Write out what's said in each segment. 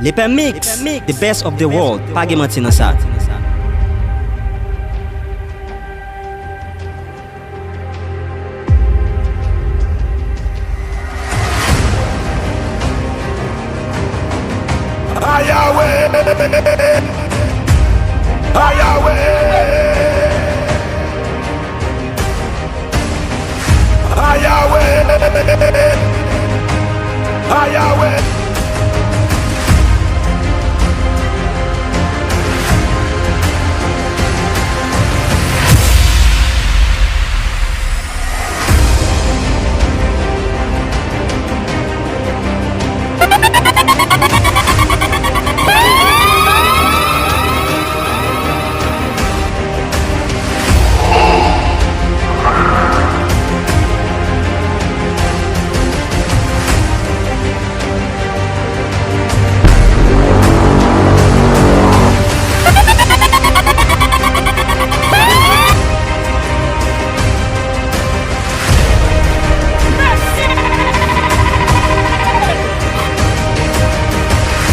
Lepè mix, the best of the world. Pa gen manti nan sa.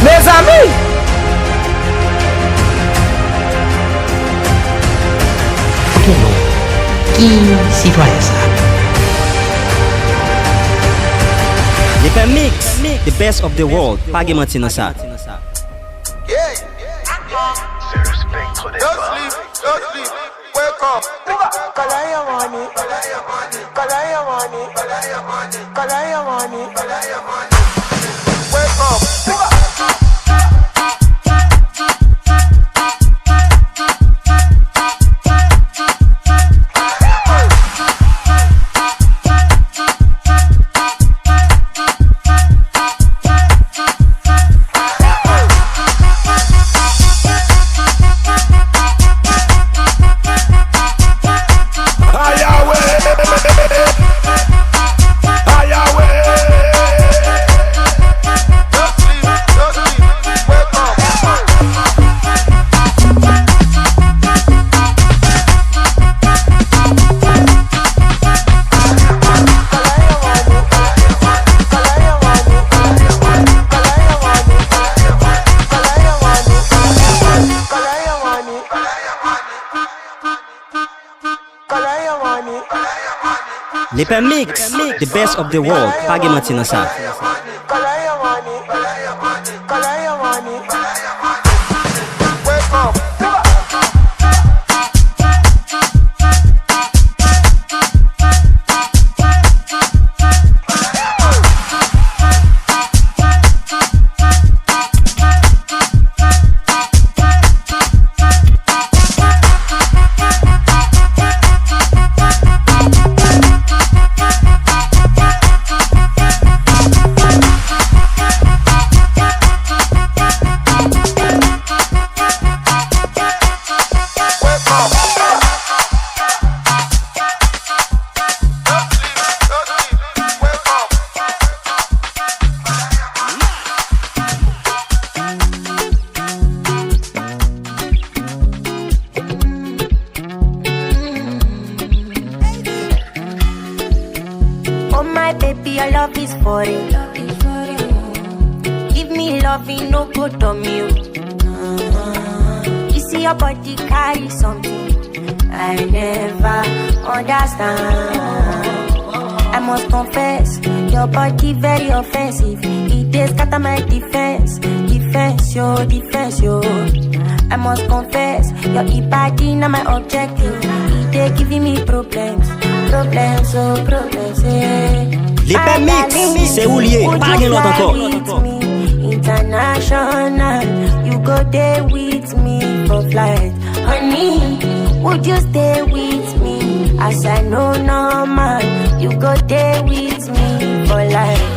Mes amis, Qui citoyen ça? Lepè mix, the best of the world. Pa gen manti nan sa. Lepè mix, the best of the world. Pa gen manti nan sa. Oh my baby, your love is for it. Give me loving, no good on you. You see your body carry something I never understand. I must confess, your body very offensive. It is scatter my defense, yo. I must confess, your body not my objective. It is giving me problems, yeah. Lepè mix, se ou liye. Pa gen lot anko. International, you go there with me for flight. Honey, would you stay with me? As I know normal, you go there with me for life.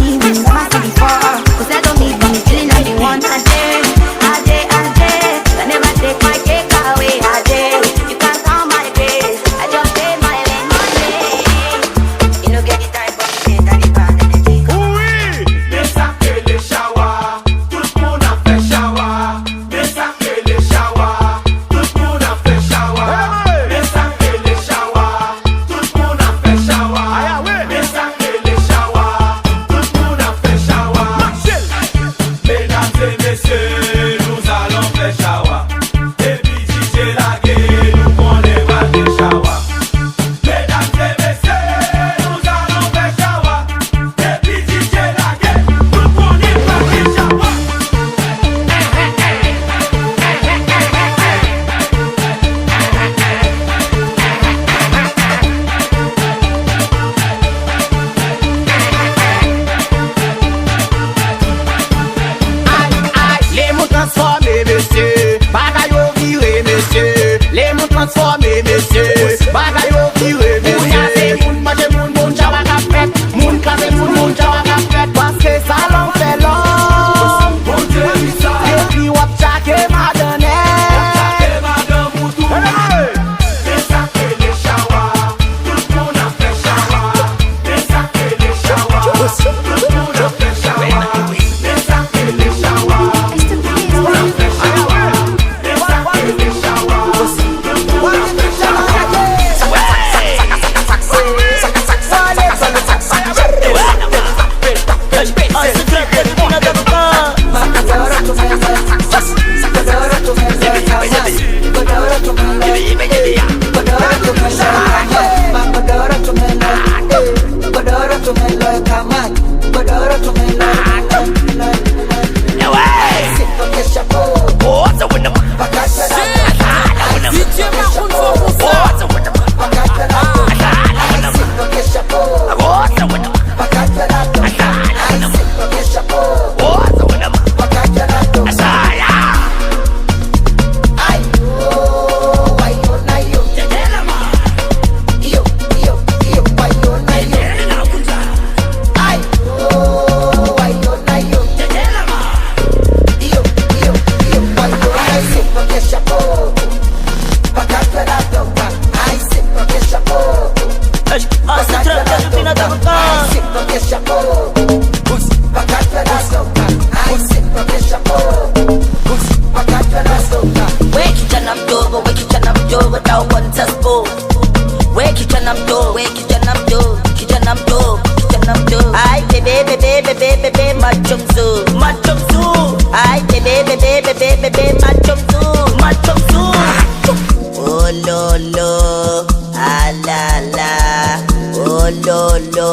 lo lo,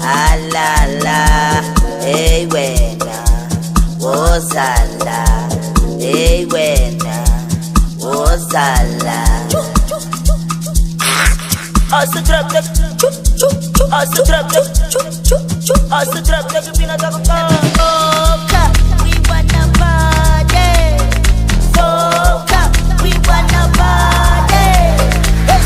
ah la la, hey buena, wozala, hey buena, wozala. Also drop the, also drop the, also drop the peanut butter. Soca, we wanna party. Soca, we wanna party.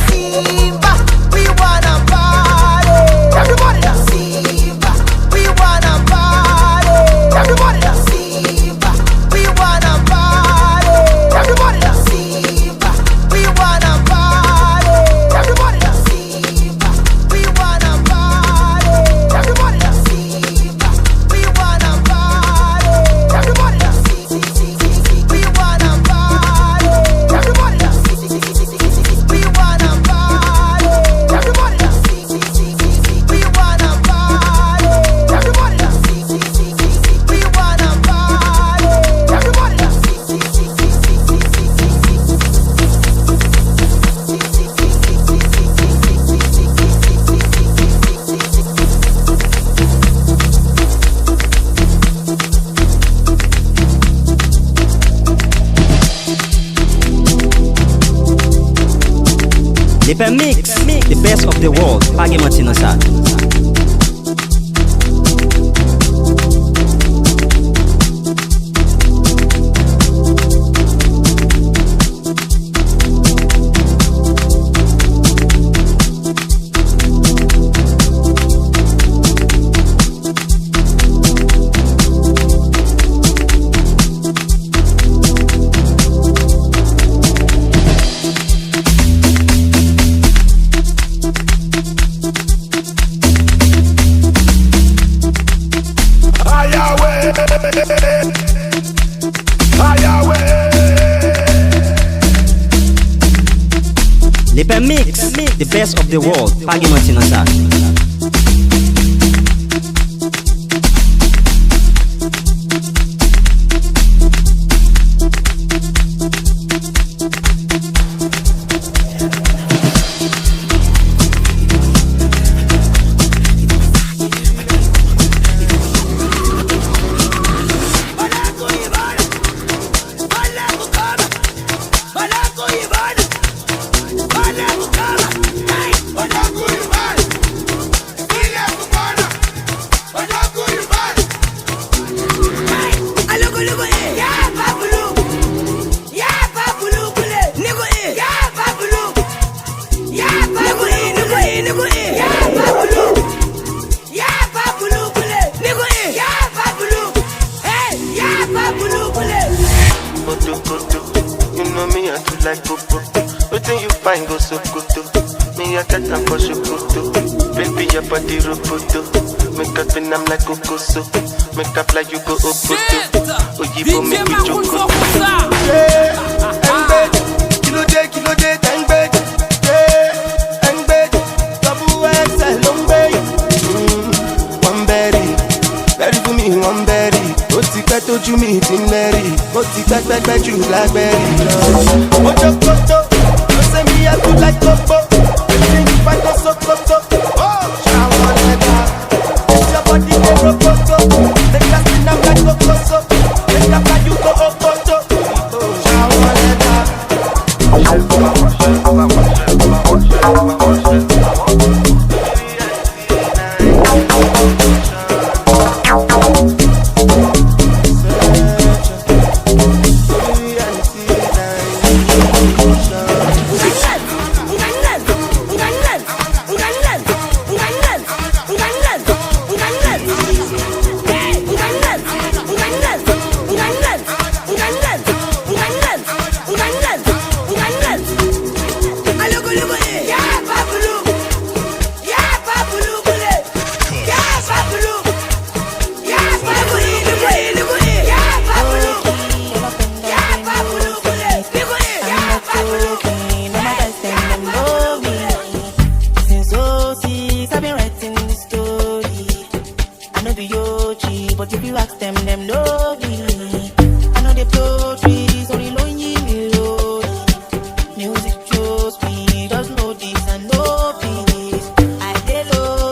Simba, we wanna party. Everybody now. Simba, we wanna party. Everybody now. Simba, we wanna party. Everybody now. Simba, we wanna party. Everybody now. Simba, we wanna party. Everybody now. Simba, we wanna party. Everybody now. We wanna party. Everybody now. We wanna party. Everybody now. We wanna party. Everybody now. We wanna party. Everybody now. Lepè mix, the best of the world. Pagi matino sa. Lepè mix, the best of the world. Pagi matino sa. You know me, I do like popo. Nothing you find go so good. Me, I got time for shokoto. Baby, your body roboto. Make up and I'm like Kokoso. Make up like you go Okoto. Oyibo make you choco. Yeah, kilo day, tang bed. Yeah, tang bed. Double XL, long bed. One berry, berry for me, one berry. Ó ti pẹ́ tójú mi ti ń lẹ́rì, ó ti pẹ́ jù blackberry lọ. Ojo koto, ló ṣe mi yẹ tún like kókó. Ṣé ìfà tó sókótó? Ṣàwọn ẹ̀dá, your body dey rokoto. Make us spin am like kokoso. Make up like you go okoto. Ṣàwọn ẹ̀dá. Music shows me, just know this and know this. I dey low.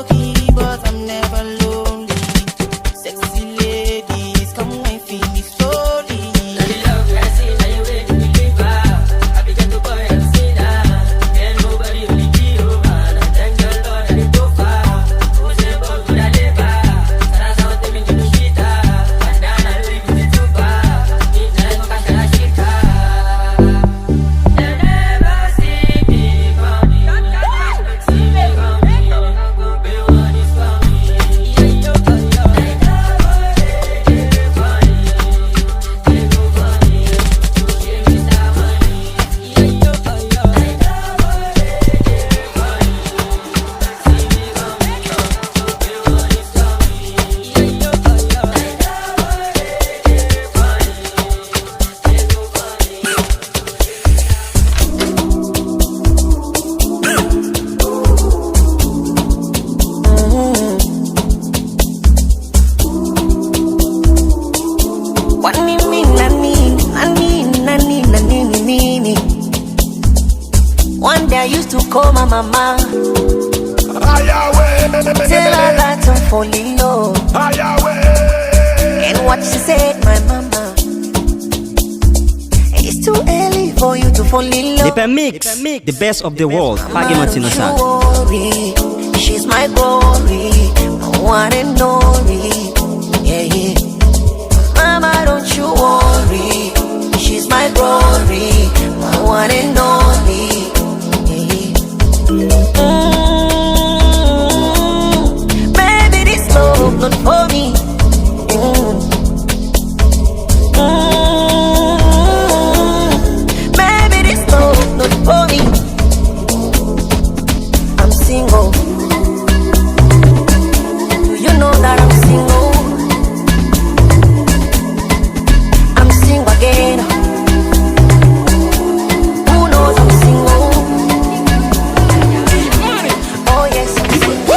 fall in love. And what she said, my mama, it's too early for you to fall in love. Lepè mix, the best of the world. Pagi matino sa. She's my glory, my one and only. Yeah, yeah. Mama, don't you worry. She's my glory, my one and only. Yeah, yeah. Baby, this love not for me. Baby, this love not for me. I'm single. Do you know that I'm single? I'm single again. Who knows I'm single? Oh yes, I'm single.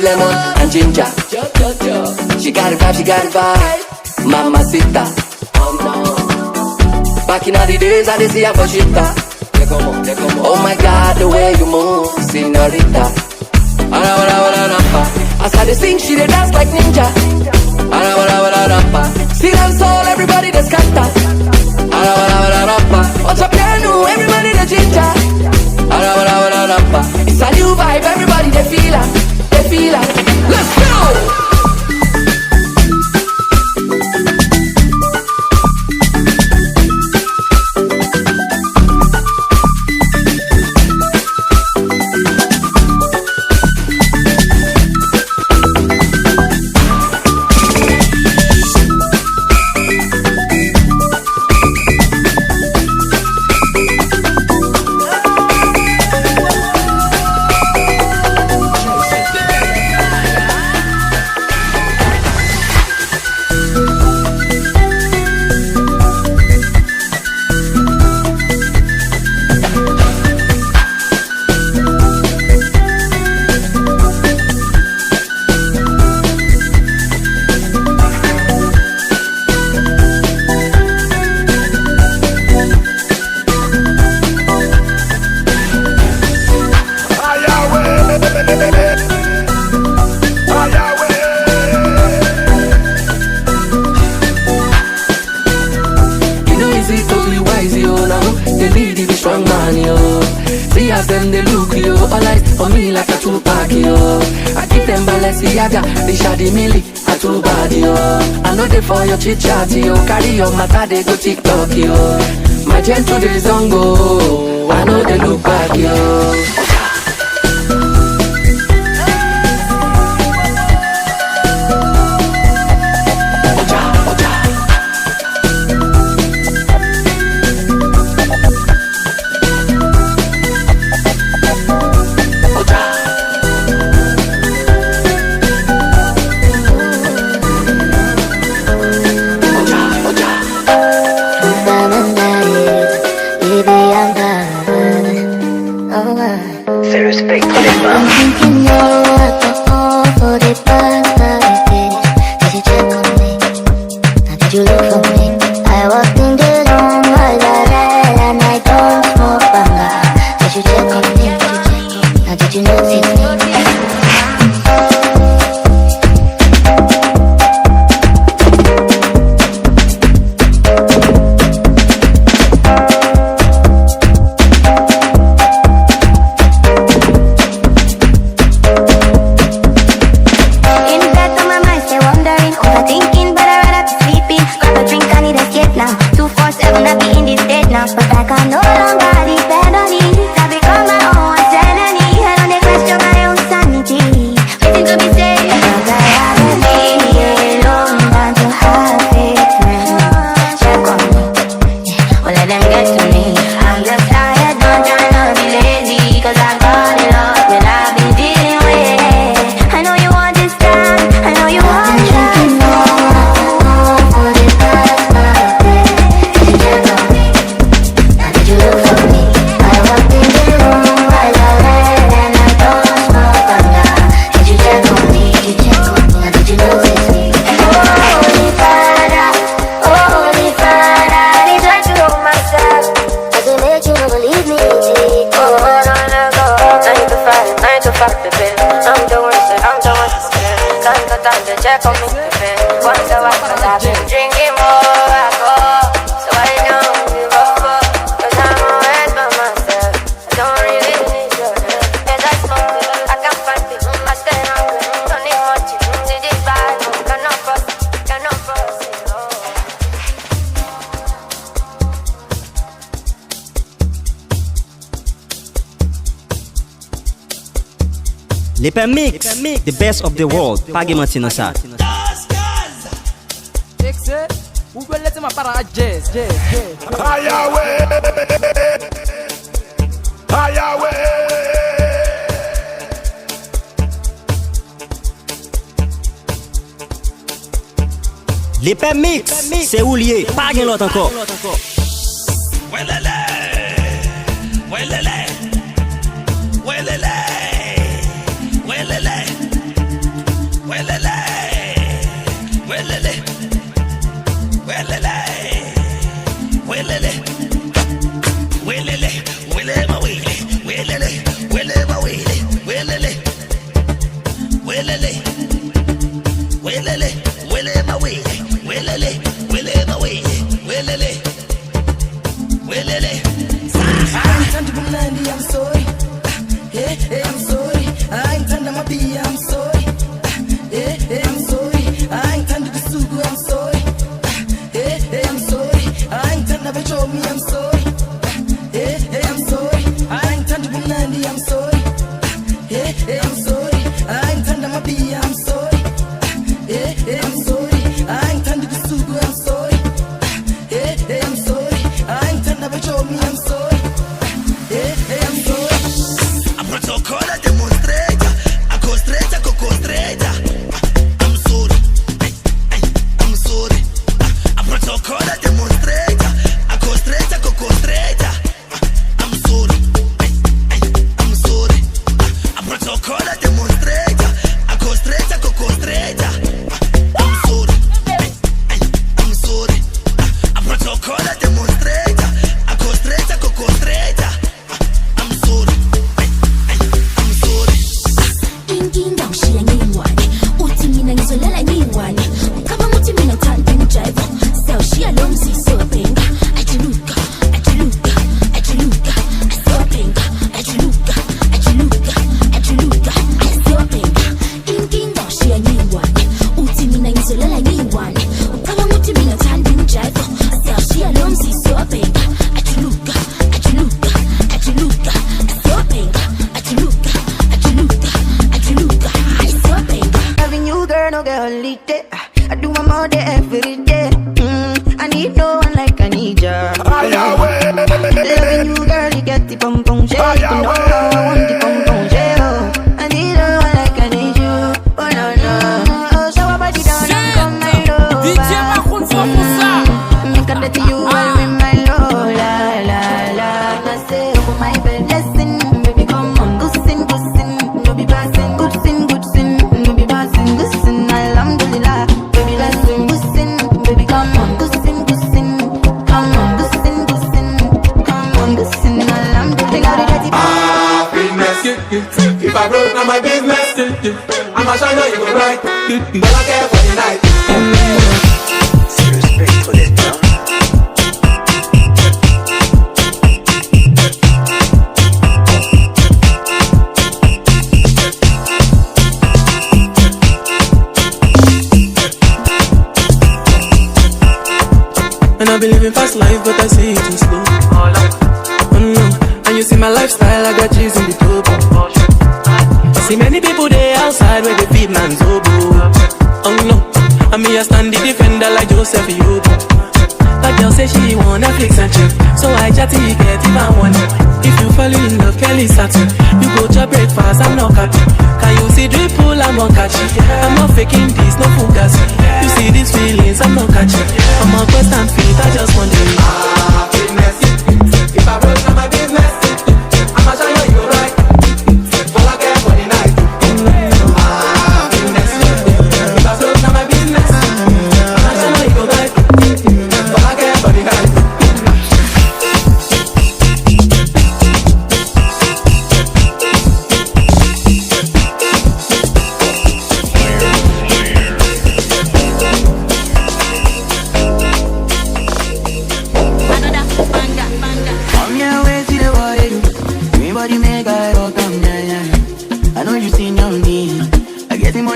Lemon and ginger. She got it vibe, she got it vibe. Mamacita. Back in all the days I did see her for shita. Oh my God, the way you move, señorita. As I dey sing, she dey dance like ninja. See them soul, everybody dey scatter. What's up, piano? Everybody dey ginger. It's a new vibe, everybody dey feel her. Let's go! For your chit chat, yo, carry your matter, they go TikTok, yo. My gentle days on go, I know they look back, yo. But I can no longer depend on it. I become back, baby. I'm the one to spend. Time to time to check on me, baby. Wonder why, 'cause I've been drinking more alcohol. So I don't give a fuck, 'cause I'm always by myself. I don't really need your help. As I smoke it, I can find it. I stay hungry, don't need much. See this vibe, cannot cross it, no. Lepè mix, the best of the world. Pas de mentir dans ça. Ou peut laisser ma part à jazz. Lepè mix, c'est où lié. Pas de l'autre encore. I'm sorry. I'm sorry. I ain't turned my beer, I'm sorry. I'm sorry. I ain't turned the soup, I'm sorry. I'm sorry. I ain't turned the show me, I'm sorry. I'm sorry. I ain't turned the Bunandi, I'm sorry. I'm sorry. I ain't turned my beer, I'm sorry. I'm sorry. I ain't turned the soup, I'm sorry. I'm sorry. I ain't turned the show me, I'm sorry. I'm sorry. A protocola demonstrata, a costretta con costretta. I'm sorry, I'm sorry. A protocola demonstrata, a costretta con costretta. I'm sorry, I'm sorry. A protocola demonstrata, a costretta con costretta. I'm sorry, I'm sorry. A protocola demonstrata, a costretta con costretta. I do my more day every day. I need no one like I need ya. Loving you, girl, you get the pom pom shake. You know how I want the pom pom shake. I need no one like I need you. Oh no no. Oh, show a body down and come my love. Make a dirty you while with my love. La la la. I say over my bed, listen, baby, come on, good sin, no be passing, good sin, no be passing, good sin. Alhamdulillah, baby, listen, good sin, baby, come on, good sin, come on, good sin, come on, good sin. Alhamdulillah, if I broke, now my business. I'ma show you go right. But I care for the night. Respect for that, huh? And I be living fast life, but I see it too slow. Oh no, and you see my lifestyle, I got cheese in the tub. I see many people there outside where they feed man's oboe. Oh no, and me I stand the defender like Joseph Yobo. That girl say she want Netflix and chill, so I chatty get if I want it. If you fall in love, Kelly Saturn, you go to breakfast, I'm not happy. Can you see drip pull, I'm not catching. I'm not faking this, no fugazi. You see these feelings, I'm not catching. I'm on quest and feet, I just want to Happiness. If I broke, now my business. I'ma show you go right. All I care for the night. Happiness. If I broke, now my business. I'ma show you go right. All I care for the night.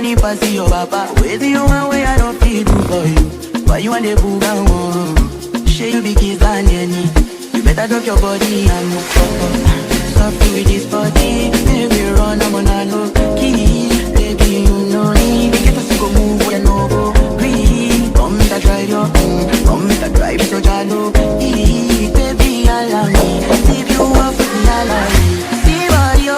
money pass your papa. Where do you want where I don't feel do for you? Why you want the booga one? Share you big kids and any. You better drop your body and move forward. Softly with this body, baby run, I'm on a no key. Baby, you know me. They get us to go move where no go. Breathe, come make a drive your come make a drive so jalo. Baby, allow me. If you want for me, allow me. See what you.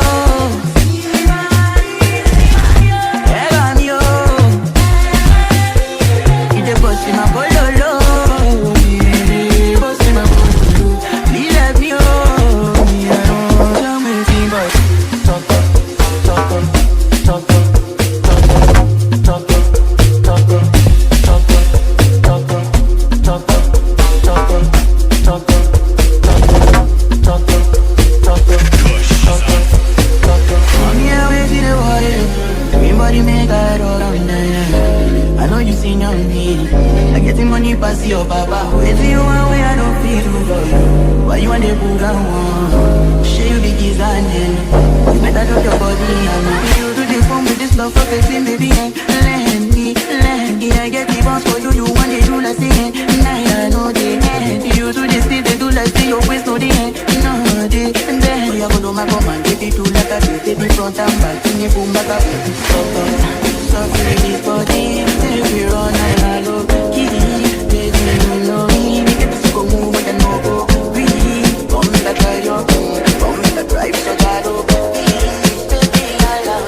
Your papa, where do you want where I don't feel for you? Why you want the booga one? Share you big kids and then you better drop your body and you do the phone with this love for fixing, baby. Let me, I get the bounce for you. You want it, do like saying, I know the end. You do this thing, they do like say your waist, no the end. No, the and then you go to my command, baby, do like a baby, front and back, in your boom back up. So feel this body, baby, run and I love kitty. You know me, we get to go move with the no-go. Breathe, come make a drive your come make a drive so jalo. Baby, I love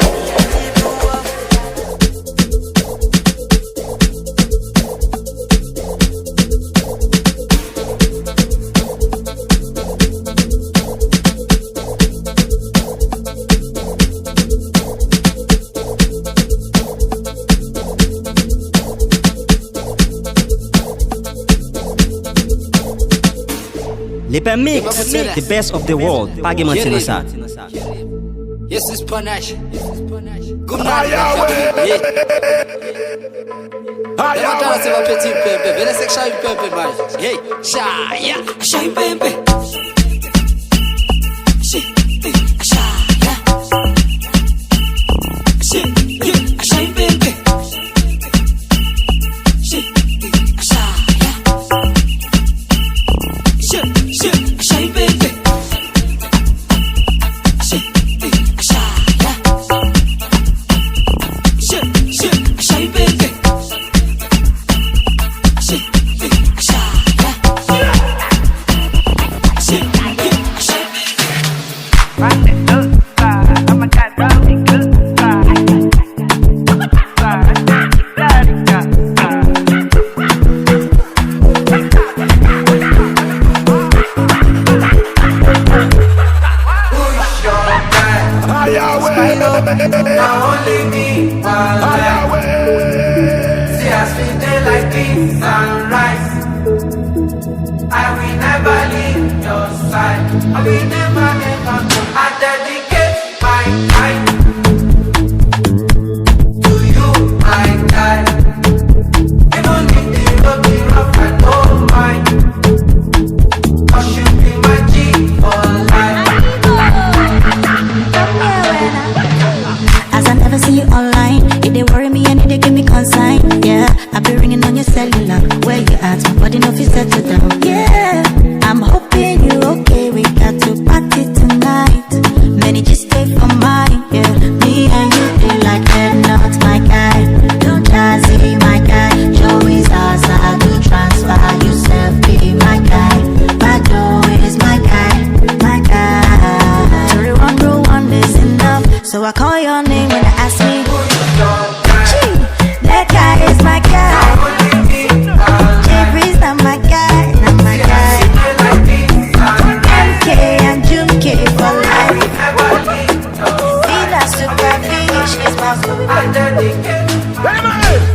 lepè mix, the best of the world. Pagi mantina sa. Yes, it's panache. Good night. Levanta seu petit pempe. Vem nessa que chave pempe mais. Hey, chaya, chave pempe. So I call your name when I ask me. That guy is my guy. Jeffrey's not my guy, not my guy. MK and Jumke for life. Vina super fish is my food.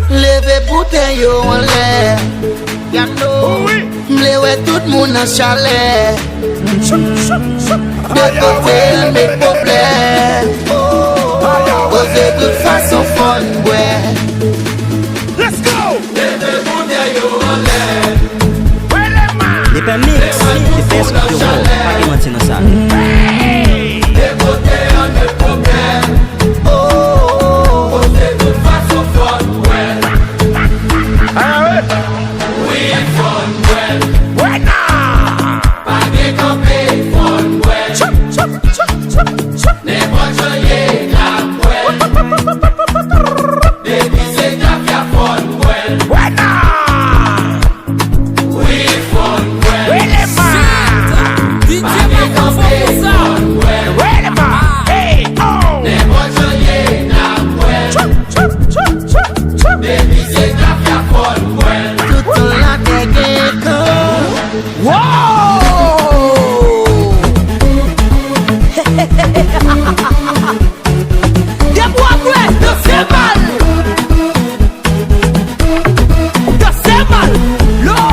Leve bouteille yo en l'air. Yano, mlewe tout moun an chalet. De côté mes problèmes. Cause de toute façon fun, ouais. Let's go! Lepè mix, the best of the world. Pagi mantina sa. De côté mes problèmes. Cause de toute façon Des bois prêts de ces mal. De ces mal. L'eau.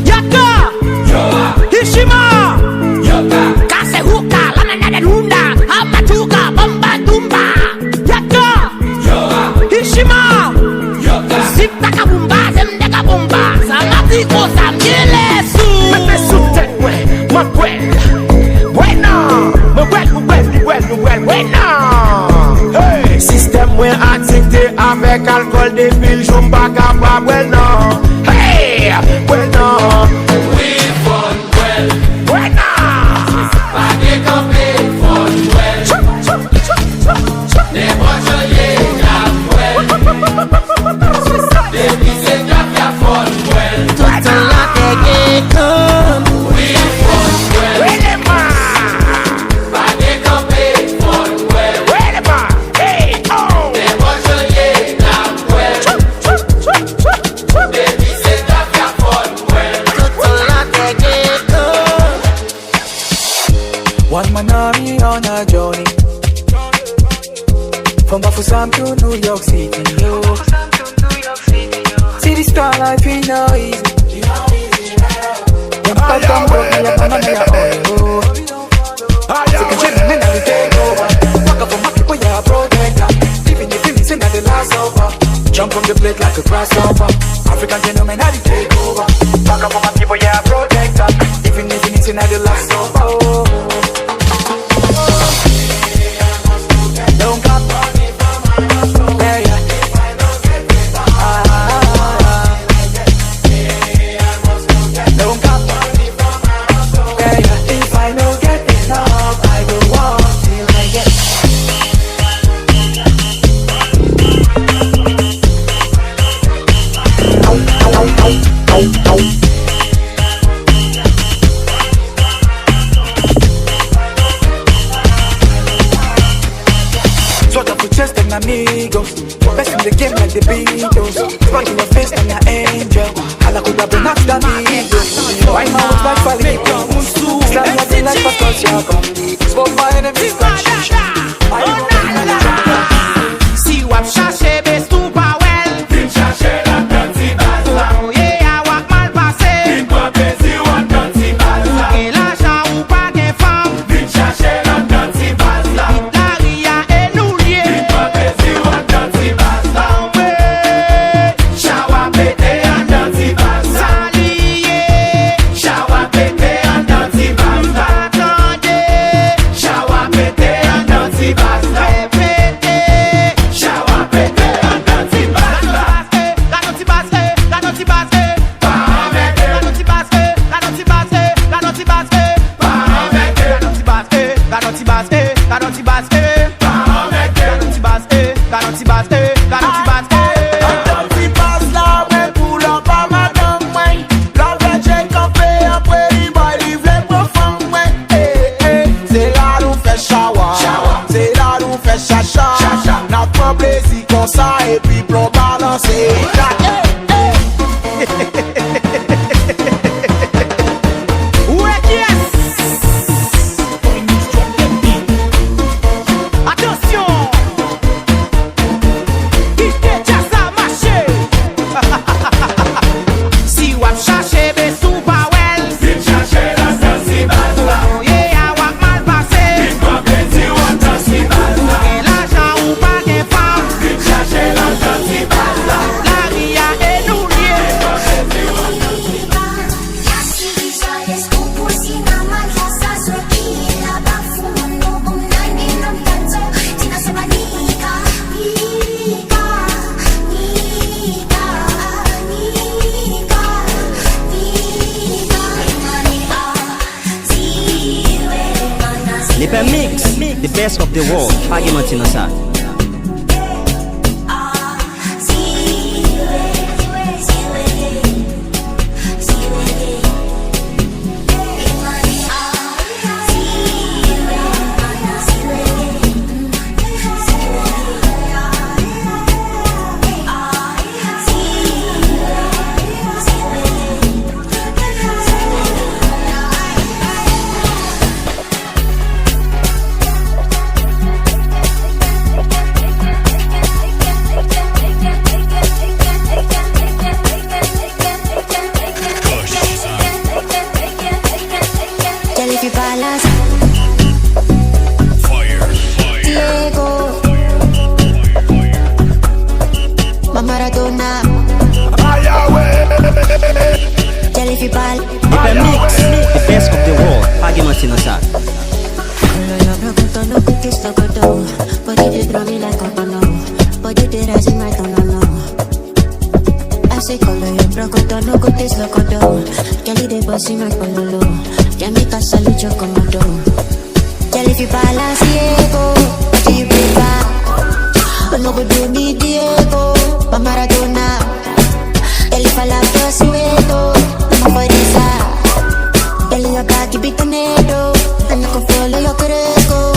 Yaka. Hishima. Kasehuka. Lamanadadunda. Amatuka. Bambadumba. Yaka. Hishima. Sipaka bumba. Zemdeka bumba. Samatiko samyelesu. Mepe sute we. Makwel. Bueno. Bueno. Hey. Système moins activité avec alcool des piles. J'en pas capable. Bueno. Hey. Bueno. We fun well. Bueno. Pas de kanpe fun well. Des bocheliers la well. Des pistes café fun well. Tout un lot de gecko. We fun well. Pas de kanpe fun well. Hey. Oh. Des bocheliers la well. Des pistes café fun well. Tout un lot de gecko. One man army on a journey from Bafusam to New York City. See the starlight, we know easy. When I come broke me up on my oil. Second children and I take over. Fuck up on my people, yeah, protector. Even if you listen at the last over. Jump on the plate like a grasshopper. African gentleman, I take over. Fuck up on my people, yeah, protector. Even if you listen at the last over. Don't got money for my hustle. Yeah, yeah. Don't got money for my hustle. Yeah, yeah. If I don't get enough, I go on till I get. Sort of chest and amigos. Best in the game like the Beatles. Sparking your face and an angel. I like what I've been after me. Why my was like Falipo? Slam like the life of Toshago. Smoke my enemies. Si wap chache bes tout pa wel. Vin chache la kanti baza. Oh yeah, wap mal pase. Vin kwa pezi wak kanti baza. Gen l'argent ou pa gen fam. Vin chache la kanti baza. La ria e nou liye. Vin kwa pezi wak kanti baza. Chawa pete an kanti baza. Saliye. Chawa pete an kanti baza. Atande. Chawa pete an kanti baza. Repete. Chawa pete an kanti baza. Ganoti base. Pa ameke. Ganoti base. Pa ameke. Pa ameke. Kanti bas la men pou la pa madam mwen. La veche kanpe apwe li boy li vle profan mwen. Se la nou fe shawa. Se la nou fe chacha. Na pran plezi kon sa e pi plon balanse. Attention. Si wap chache bes tout pa wel. Vin chache la kanti baza. Oh yeah, wap mal pase. Vin kwa pezi wak kanti baza. Gen l'argent ou pa gen fam. Vin chache la kanti baza. La ria e nou liye. Vin kwa pezi wak kanti Lepè mix, the best of the world. Pagi matino sa. mati nan sa. Body they draw me like a banana. Body they rising right on the low. I say color your brocodo, no go taste locodo. Kelly they bossy my pololo. Can make a salute your commando. Tell if you balance Diego, do you prefer? But no go do me Diego, but Maradona. Tell if I love your suedo, I'm a bodisa. Tell your cocky big tornado, and I can follow your Cresco.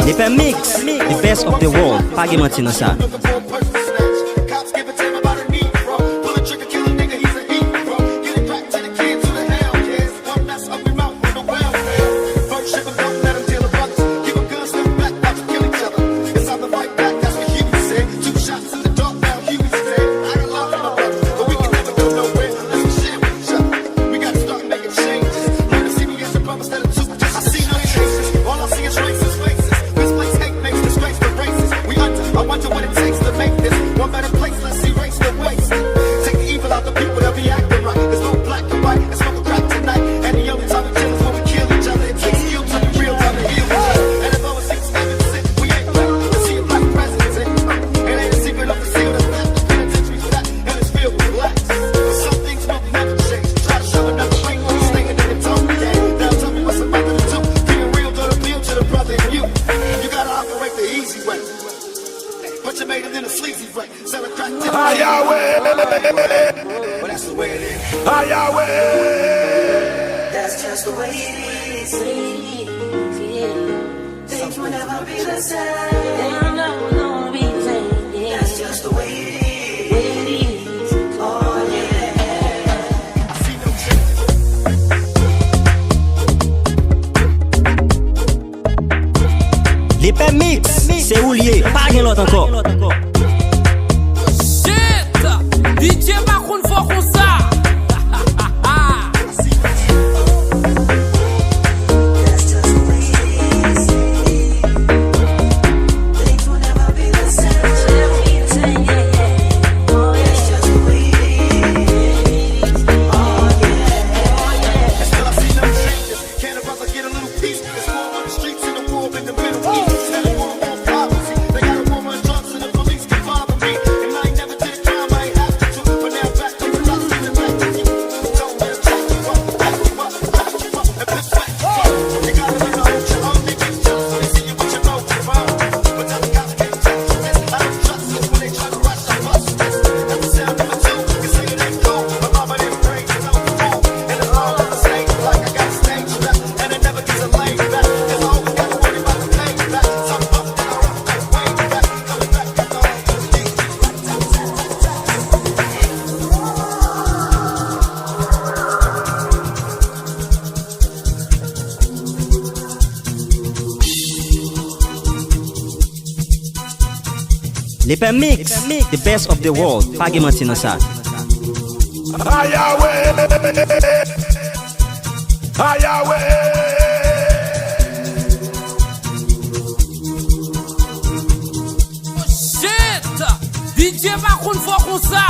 Lepè mix, the best of the world. Page mati nan sa. That's just the way it is. Things will never be the same. That's just the way it is. Oh yeah. I see no changes. Lepè mix, c'est ou lié, pas gen l'autre encore. Shit, DJ Makoun fò kon sa. That's just Lepè mix, the best of the world. Page menti nan sa. Shit! DJ Makoun fò kon sa.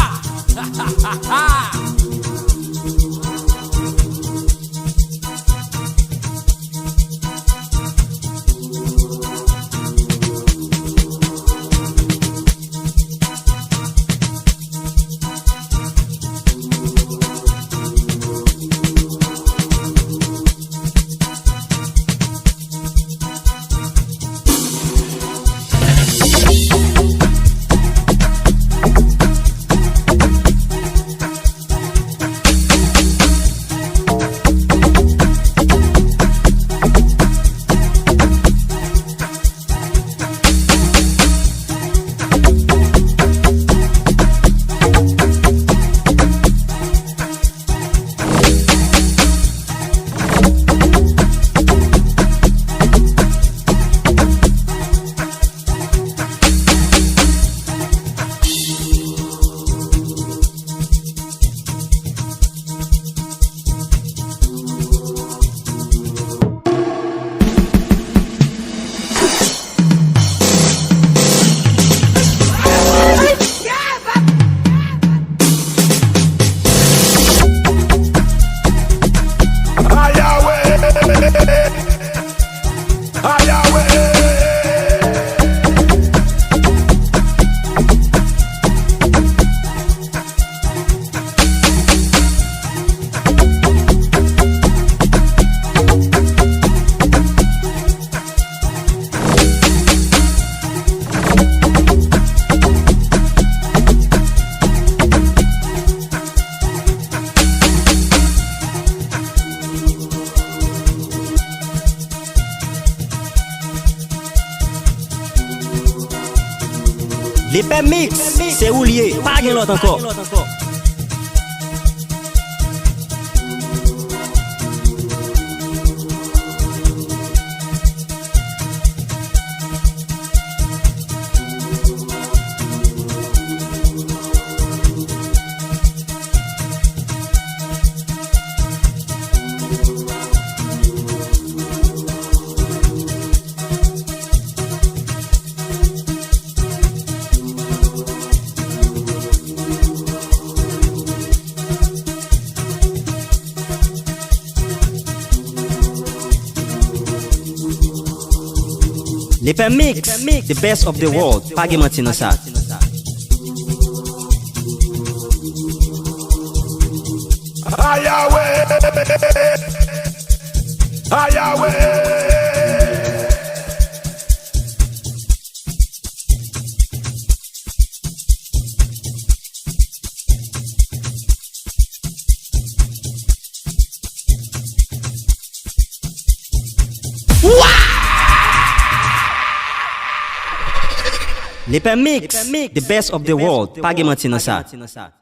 Lepè mix, c'est ou lié, pas gen l'autre encore. Lepè mix, the best of the world. Page menti nan sa. Lepè mix, the best of the world. Page menti nan sa.